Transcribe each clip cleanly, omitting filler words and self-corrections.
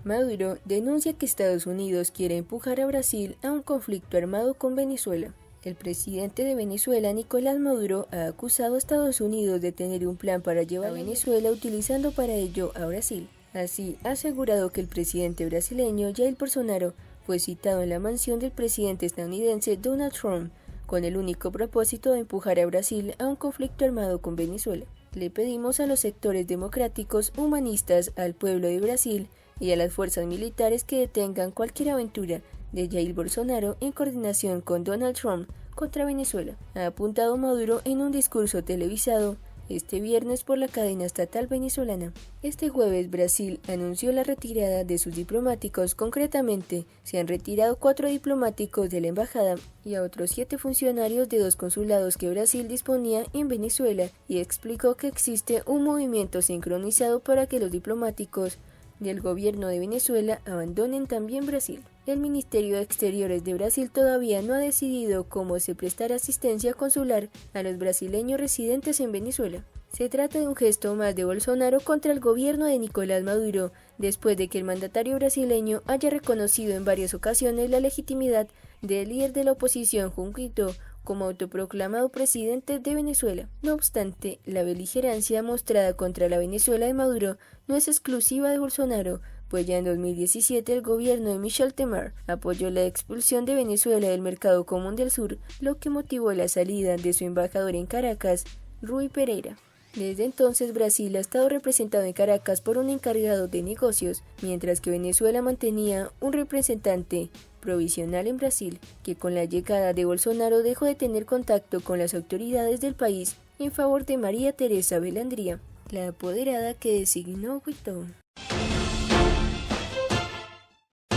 Maduro denuncia que Estados Unidos quiere empujar a Brasil a un conflicto armado con Venezuela. El presidente de Venezuela, Nicolás Maduro, ha acusado a Estados Unidos de tener un plan para llevar a Venezuela utilizando para ello a Brasil. Así, ha asegurado que el presidente brasileño Jair Bolsonaro fue citado en la mansión del presidente estadounidense Donald Trump con el único propósito de empujar a Brasil a un conflicto armado con Venezuela. Le pedimos a los sectores democráticos, humanistas, al pueblo de Brasil y a las fuerzas militares que detengan cualquier aventura de Jair Bolsonaro en coordinación con Donald Trump contra Venezuela, ha apuntado Maduro en un discurso televisado este viernes por la cadena estatal venezolana. Este jueves Brasil anunció la retirada de sus diplomáticos, concretamente se han retirado 4 diplomáticos de la embajada y a otros 7 funcionarios de 2 consulados que Brasil disponía en Venezuela, y explicó que existe un movimiento sincronizado para que los diplomáticos del gobierno de Venezuela abandonen también Brasil. El Ministerio de Exteriores de Brasil todavía no ha decidido cómo se prestará asistencia consular a los brasileños residentes en Venezuela. Se trata de un gesto más de Bolsonaro contra el gobierno de Nicolás Maduro, después de que el mandatario brasileño haya reconocido en varias ocasiones la legitimidad del líder de la oposición, Juan Guaidó, como autoproclamado presidente de Venezuela. No obstante, la beligerancia mostrada contra la Venezuela de Maduro no es exclusiva de Bolsonaro, pues ya en 2017 el gobierno de Michel Temer apoyó la expulsión de Venezuela del Mercado Común del Sur, lo que motivó la salida de su embajador en Caracas, Rui Pereira. Desde entonces Brasil ha estado representado en Caracas por un encargado de negocios, mientras que Venezuela mantenía un representante provisional en Brasil, que con la llegada de Bolsonaro dejó de tener contacto con las autoridades del país en favor de María Teresa Velandría, la apoderada que designó Guaidó.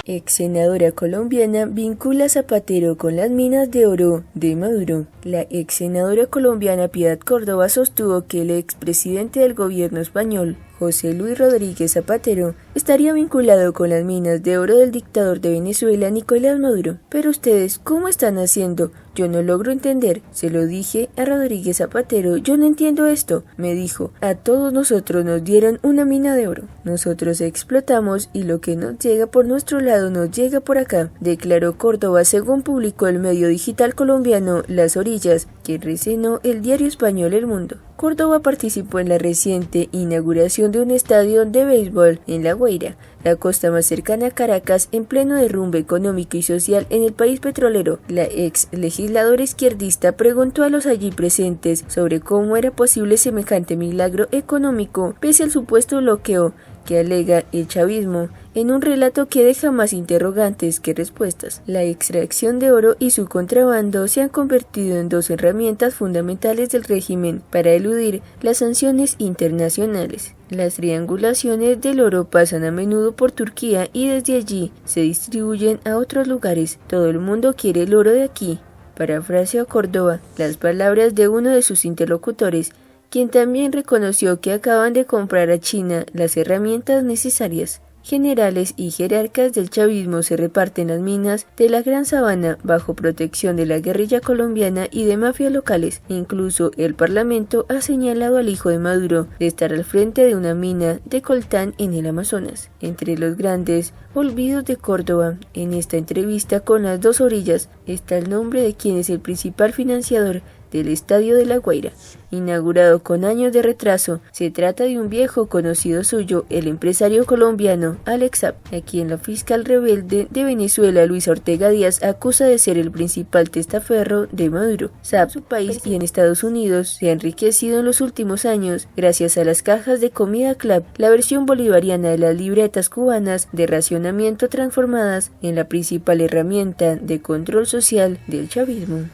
Ex senadora colombiana vincula a Zapatero con las minas de oro de Maduro. La ex senadora colombiana Piedad Córdoba sostuvo que el expresidente del gobierno español, José Luis Rodríguez Zapatero, estaría vinculado con las minas de oro del dictador de Venezuela, Nicolás Maduro. Pero ustedes, ¿cómo están haciendo? Yo no logro entender. Se lo dije a Rodríguez Zapatero, yo no entiendo esto. Me dijo, a todos nosotros nos dieron una mina de oro. Nosotros explotamos y lo que nos llega por nuestro lado nos llega por acá, declaró Córdoba, según publicó el medio digital colombiano Las Orillas, que reseñó el diario español El Mundo. Córdoba participó en la reciente inauguración de un estadio de béisbol en La Guaira, la costa más cercana a Caracas, en pleno derrumbe económico y social en el país petrolero. La ex legisladora izquierdista preguntó a los allí presentes sobre cómo era posible semejante milagro económico pese al supuesto bloqueo que alega el chavismo, en un relato que deja más interrogantes que respuestas. La extracción de oro y su contrabando se han convertido en 2 herramientas fundamentales del régimen para eludir las sanciones internacionales. Las triangulaciones del oro pasan a menudo por Turquía y desde allí se distribuyen a otros lugares. Todo el mundo quiere el oro de aquí. Parafraseó Córdoba las palabras de uno de sus interlocutores, quien también reconoció que acaban de comprar a China las herramientas necesarias. Generales y jerarcas del chavismo se reparten las minas de la Gran Sabana bajo protección de la guerrilla colombiana y de mafias locales. Incluso el Parlamento ha señalado al hijo de Maduro de estar al frente de una mina de coltán en el Amazonas. Entre los grandes olvidos de Córdoba en esta entrevista con Las Dos Orillas está el nombre de quien es el principal financiador del Estadio de La Guaira, inaugurado con años de retraso. Se trata de un viejo conocido suyo, el empresario colombiano Alex Saab, a quien la fiscal rebelde de Venezuela, Luisa Ortega Díaz, acusa de ser el principal testaferro de Maduro. Saab, en su país y en Estados Unidos, se ha enriquecido en los últimos años gracias a las cajas de comida Clap, la versión bolivariana de las libretas cubanas de racionamiento transformadas en la principal herramienta de control social del chavismo.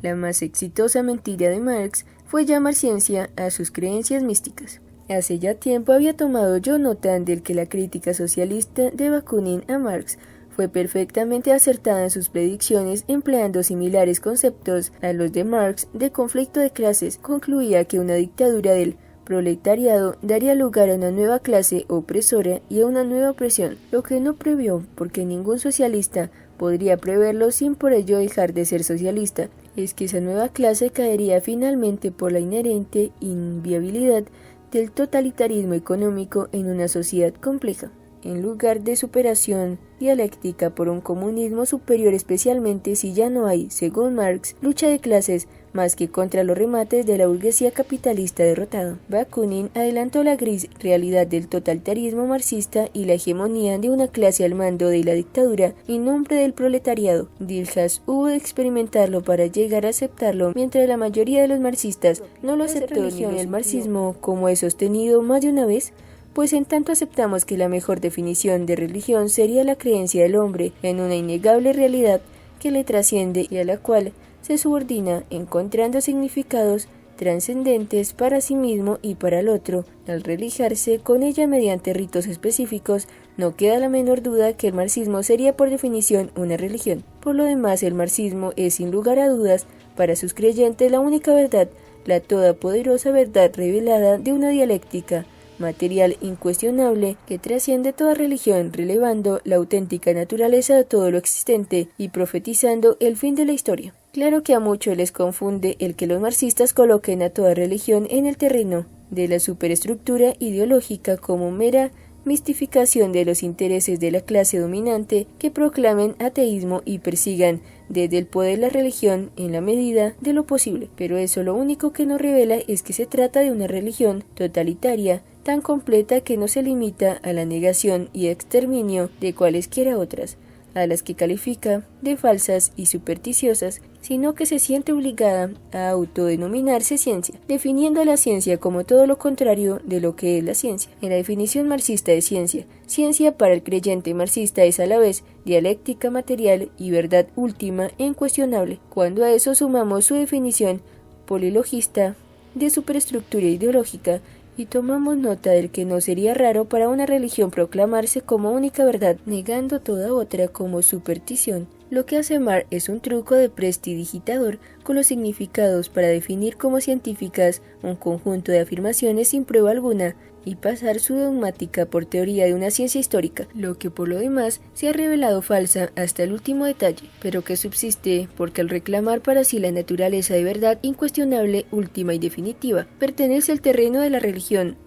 La más exitosa mentira de Marx fue llamar ciencia a sus creencias místicas. Hace ya tiempo había tomado yo nota del que la crítica socialista de Bakunin a Marx fue perfectamente acertada en sus predicciones, empleando similares conceptos a los de Marx de conflicto de clases. Concluía que una dictadura del proletariado daría lugar a una nueva clase opresora y a una nueva opresión, lo que no previó, porque ningún socialista podría preverlo sin por ello dejar de ser socialista, es que esa nueva clase caería finalmente por la inherente inviabilidad del totalitarismo económico en una sociedad compleja, en lugar de superación dialéctica por un comunismo superior, especialmente si ya no hay, según Marx, lucha de clases más que contra los remates de la burguesía capitalista derrotado. Bakunin adelantó la gris realidad del totalitarismo marxista y la hegemonía de una clase al mando de la dictadura en nombre del proletariado. Dilthas hubo de experimentarlo para llegar a aceptarlo, mientras la mayoría de los marxistas no lo aceptó ni el marxismo, como he sostenido más de una vez. Pues en tanto aceptamos que la mejor definición de religión sería la creencia del hombre en una innegable realidad que le trasciende y a la cual se subordina, encontrando significados trascendentes para sí mismo y para el otro. Al religarse con ella mediante ritos específicos, no queda la menor duda que el marxismo sería por definición una religión. Por lo demás, el marxismo es sin lugar a dudas para sus creyentes la única verdad, la todopoderosa verdad revelada de una dialéctica material incuestionable que trasciende toda religión, relevando la auténtica naturaleza de todo lo existente y profetizando el fin de la historia. Claro que a muchos les confunde el que los marxistas coloquen a toda religión en el terreno de la superestructura ideológica como mera mistificación de los intereses de la clase dominante, que proclamen ateísmo y persigan desde el poder la religión en la medida de lo posible. Pero eso lo único que nos revela es que se trata de una religión totalitaria, tan completa que no se limita a la negación y exterminio de cualesquiera otras, a las que califica de falsas y supersticiosas, sino que se siente obligada a autodenominarse ciencia, definiendo a la ciencia como todo lo contrario de lo que es la ciencia. En la definición marxista de ciencia, ciencia para el creyente marxista es a la vez dialéctica material y verdad última e incuestionable. Cuando a eso sumamos su definición polilogista de superestructura ideológica, y tomamos nota del que no sería raro para una religión proclamarse como única verdad, negando toda otra como superstición. Lo que hace Marx es un truco de prestidigitador con los significados para definir como científicas un conjunto de afirmaciones sin prueba alguna y pasar su dogmática por teoría de una ciencia histórica, lo que por lo demás se ha revelado falsa hasta el último detalle, pero que subsiste porque al reclamar para sí la naturaleza de verdad incuestionable, última y definitiva, pertenece al terreno de la religión,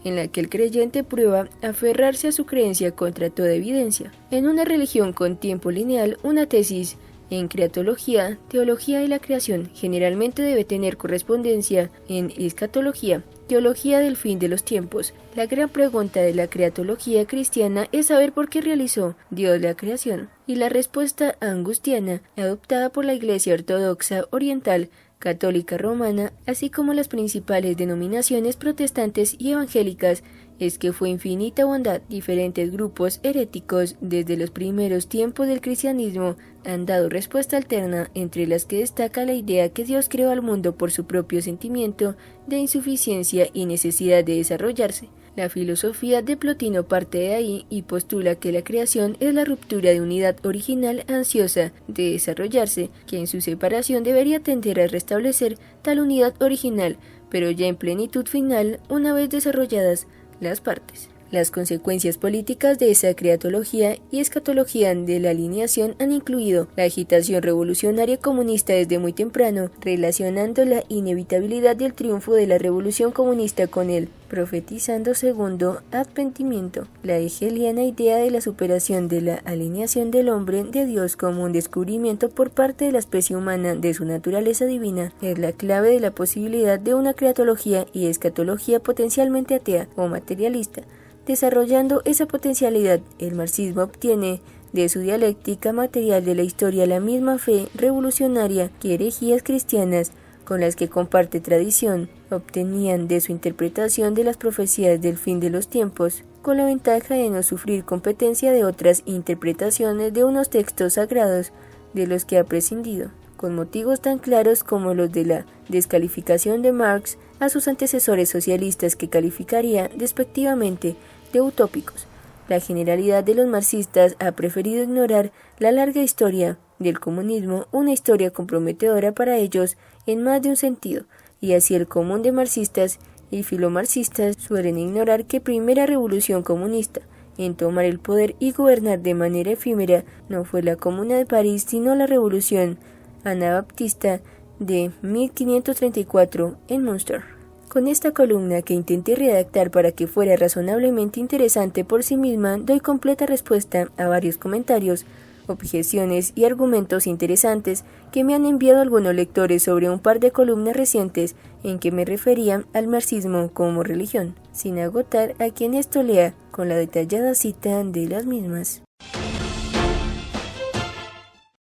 en la que el creyente prueba aferrarse a su creencia contra toda evidencia. En una religión con tiempo lineal, una tesis en creatología, teología de la creación, generalmente debe tener correspondencia en escatología, teología del fin de los tiempos. La gran pregunta de la creatología cristiana es saber por qué realizó Dios la creación, y la respuesta angustiana, adoptada por la Iglesia Ortodoxa Oriental, Católica Romana, así como las principales denominaciones protestantes y evangélicas, es que fue infinita bondad. Diferentes grupos heréticos desde los primeros tiempos del cristianismo han dado respuesta alterna, entre las que destaca la idea que Dios creó al mundo por su propio sentimiento de insuficiencia y necesidad de desarrollarse. La filosofía de Plotino parte de ahí y postula que la creación es la ruptura de unidad original ansiosa de desarrollarse, que en su separación debería tender a restablecer tal unidad original, pero ya en plenitud final, una vez desarrolladas las partes. Las consecuencias políticas de esa creatología y escatología de la alineación han incluido la agitación revolucionaria comunista desde muy temprano, relacionando la inevitabilidad del triunfo de la revolución comunista con el profetizando segundo adventimiento, la hegeliana idea de la superación de la alineación del hombre de Dios como un descubrimiento por parte de la especie humana de su naturaleza divina, es la clave de la posibilidad de una creatología y escatología potencialmente atea o materialista. Desarrollando esa potencialidad, el marxismo obtiene de su dialéctica material de la historia la misma fe revolucionaria que herejías cristianas, con las que comparte tradición, obtenían de su interpretación de las profecías del fin de los tiempos, con la ventaja de no sufrir competencia de otras interpretaciones de unos textos sagrados de los que ha prescindido, con motivos tan claros como los de la descalificación de Marx a sus antecesores socialistas, que calificaría despectivamente de utópicos. La generalidad de los marxistas ha preferido ignorar la larga historia del comunismo, una historia comprometedora para ellos en más de un sentido, y así el común de marxistas y filomarxistas suelen ignorar que primera revolución comunista en tomar el poder y gobernar de manera efímera no fue la Comuna de París, sino la revolución anabaptista de 1534 en Münster. Con esta columna que intenté redactar para que fuera razonablemente interesante por sí misma, doy completa respuesta a varios comentarios, objeciones y argumentos interesantes que me han enviado algunos lectores sobre un par de columnas recientes en que me referían al marxismo como religión, sin agotar a quien esto lea con la detallada cita de las mismas.